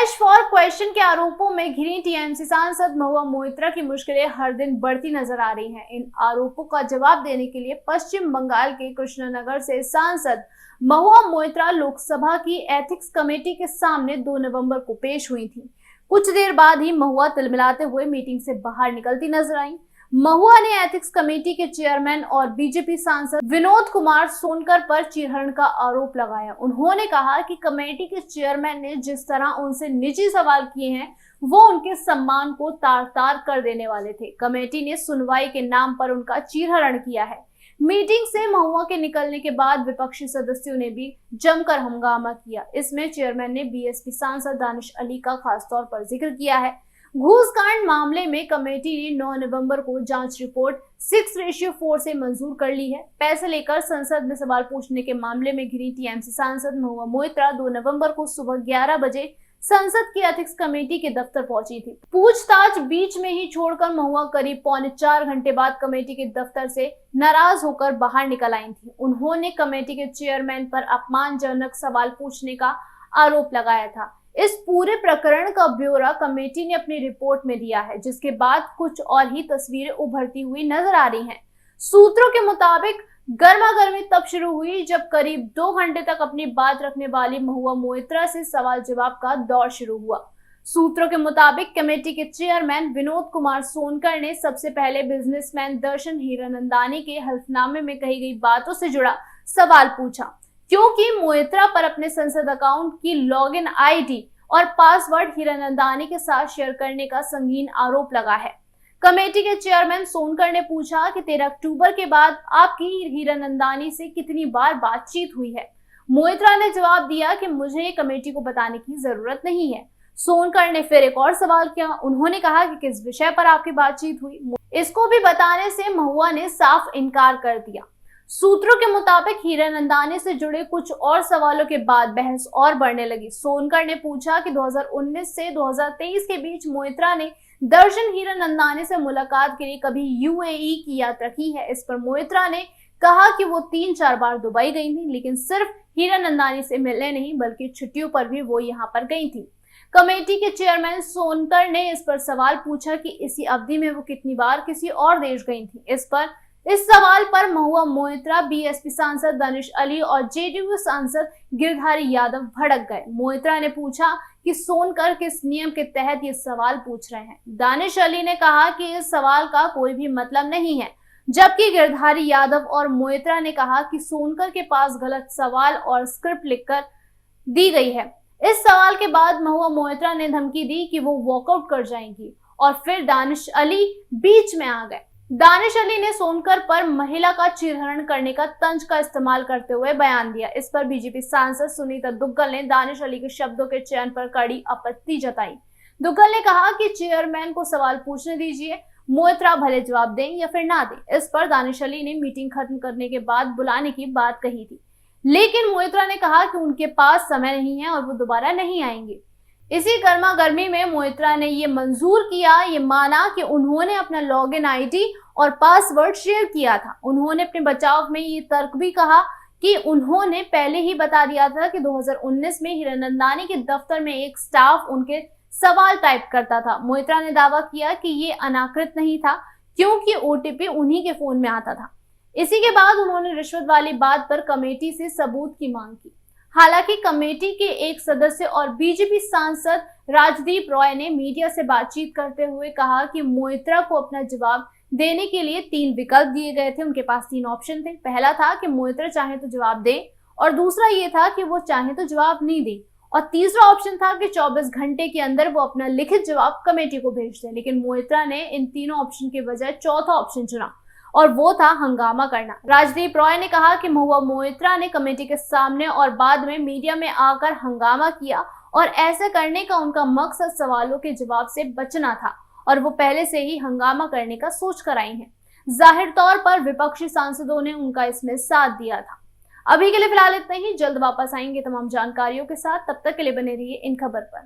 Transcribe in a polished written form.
Cash for question के आरोपों में घिरी टीएमसी सांसद महुआ मोइत्रा की मुश्किलें हर दिन बढ़ती नजर आ रही हैं। इन आरोपों का जवाब देने के लिए पश्चिम बंगाल के कृष्णनगर से सांसद महुआ मोइत्रा लोकसभा की एथिक्स कमेटी के सामने 2 नवंबर को पेश हुई थी। कुछ देर बाद ही महुआ तिलमिलाते हुए मीटिंग से बाहर निकलती नजर आई। महुआ ने एथिक्स कमेटी के चेयरमैन और बीजेपी सांसद विनोद कुमार सोनकर पर चीरहरण का आरोप लगाया। उन्होंने कहा कि कमेटी के चेयरमैन ने जिस तरह उनसे निजी सवाल किए हैं वो उनके सम्मान को तार-तार कर देने वाले थे। कमेटी ने सुनवाई के नाम पर उनका चीरहरण किया है। मीटिंग से महुआ के निकलने के बाद विपक्षी सदस्यों ने भी जमकर हंगामा किया। इसमें चेयरमैन ने बीएसपी सांसद दानिश अली का खासतौर पर जिक्र किया है। घूसकांड मामले में कमेटी ने 9 नवंबर को जांच रिपोर्ट 6:4 से मंजूर कर ली है। पैसे लेकर संसद में सवाल पूछने के मामले में घिरी टीएमसी सांसद महुआ मोइत्रा 2 नवंबर को सुबह 11 बजे संसद की एथिक्स कमेटी के दफ्तर पहुंची थी। पूछताछ बीच में ही छोड़कर महुआ करीब 3.25 घंटे बाद कमेटी के दफ्तर से नाराज होकर बाहर निकल आई थी। उन्होंने कमेटी के चेयरमैन पर अपमानजनक सवाल पूछने का आरोप लगाया था। इस पूरे प्रकरण का ब्यौरा कमेटी ने अपनी रिपोर्ट में दिया है, जिसके बाद कुछ और ही तस्वीरें उभरती हुई नजर आ रही हैं। सूत्रों के मुताबिक गर्मागर्मी तब शुरू हुई जब करीब 2 घंटे तक अपनी बात रखने वाली महुआ मोइत्रा से सवाल जवाब का दौर शुरू हुआ। सूत्रों के मुताबिक कमेटी के चेयरमैन विनोद कुमार सोनकर ने सबसे पहले बिजनेसमैन दर्शन हीरानंदानी के हल्फनामे में कही गई बातों से जुड़ा सवाल पूछा, क्योंकि मोइत्रा पर अपने संसद अकाउंट की लॉगिन आईडी और पासवर्ड हीरानंदानी के साथ शेयर करने का संगीन आरोप लगा है। कमेटी के चेयरमैन सोनकर ने पूछा कि 13 अक्टूबर के बाद आपकी हीरानंदानी से कितनी बार बातचीत हुई है। मोइत्रा ने जवाब दिया कि मुझे कमेटी को बताने की जरूरत नहीं है। सोनकर ने फिर एक और सवाल किया। उन्होंने कहा कि किस विषय पर आपकी बातचीत हुई। इसको भी बताने से महुआ ने साफ इनकार कर दिया। सूत्रों के मुताबिक हीरानंदानी से जुड़े कुछ और सवालों के बाद बहस और बढ़ने लगी। सोनकर ने पूछा कि 2019 से 2023 के बीच मोइत्रा ने दर्शन हीरानंदानी से मुलाकात के लिए कभी यूएई की यात्रा की है। इस पर मोइत्रा ने कहा कि वो 3-4 बार दुबई गई थी, लेकिन सिर्फ हीरानंदानी से मिलने नहीं बल्कि छुट्टियों पर भी वो यहाँ पर गई थी। कमेटी के चेयरमैन सोनकर ने इस पर सवाल पूछा कि इसी अवधि में वो कितनी बार किसी और देश गई थी। इस सवाल पर महुआ मोइत्रा, बीएसपी सांसद दानिश अली और जेडीयू सांसद गिरधारी यादव भड़क गए। मोइत्रा ने पूछा कि सोनकर किस नियम के तहत ये सवाल पूछ रहे हैं। दानिश अली ने कहा कि इस सवाल का कोई भी मतलब नहीं है, जबकि गिरधारी यादव और मोइत्रा ने कहा कि सोनकर के पास गलत सवाल और स्क्रिप्ट लिखकर दी गई है। इस सवाल के बाद महुआ मोइत्रा ने धमकी दी कि वो वॉकआउट कर जाएंगी और फिर दानिश अली बीच में आ गए। दानिश अली ने सोनकर पर महिला का चीरहरण करने का तंज का इस्तेमाल करते हुए बयान दिया। इस पर बीजेपी सांसद सुनीता दुग्गल ने दानिश अली के शब्दों के चयन पर कड़ी आपत्ति जताई। दुग्गल ने कहा कि चेयरमैन को सवाल पूछने दीजिए, मोइत्रा भले जवाब दें या फिर ना दें। इस पर दानिश अली ने मीटिंग खत्म करने के बाद बुलाने की बात कही थी, लेकिन मोइत्रा ने कहा कि उनके पास समय नहीं है और वो दोबारा नहीं आएंगे। इसी गर्मा गर्मी में मोइत्रा ने ये मंजूर किया, ये माना कि उन्होंने अपना लॉगिन आईडी और पासवर्ड शेयर किया था। उन्होंने अपने बचाव में ये तर्क भी कहा कि उन्होंने पहले ही बता दिया था कि 2019 में हीरानंदानी के दफ्तर में एक स्टाफ उनके सवाल टाइप करता था। मोइत्रा ने दावा किया कि ये अनाकृत नहीं था, क्योंकि ओटीपी उन्हीं के फोन में आता था। इसी के बाद उन्होंने रिश्वत वाली बात पर कमेटी से सबूत की मांग की। हालांकि कमेटी के एक सदस्य और बीजेपी सांसद राजदीप रॉय ने मीडिया से बातचीत करते हुए कहा कि मोइत्रा को अपना जवाब देने के लिए 3 विकल्प दिए गए थे। उनके पास 3 ऑप्शन थे। पहला था कि मोइत्रा चाहे तो जवाब दे, और दूसरा ये था कि वो चाहे तो जवाब नहीं दे, और तीसरा ऑप्शन था कि 24 घंटे के अंदर वो अपना लिखित जवाब कमेटी को भेज दे। लेकिन मोइत्रा ने इन तीनों ऑप्शन के बजाय चौथा ऑप्शन चुना, और वो था हंगामा करना। राजदीप रॉय ने कहा कि महुआ मोइत्रा ने कमेटी के सामने और बाद में मीडिया में आकर हंगामा किया, और ऐसा करने का उनका मकसद सवालों के जवाब से बचना था, और वो पहले से ही हंगामा करने का सोच कर आई हैं। जाहिर तौर पर विपक्षी सांसदों ने उनका इसमें साथ दिया था। अभी के लिए फिलहाल इतना ही। जल्द वापस आएंगे तमाम जानकारियों के साथ। तब तक के लिए बने रहिए इन खबर पर।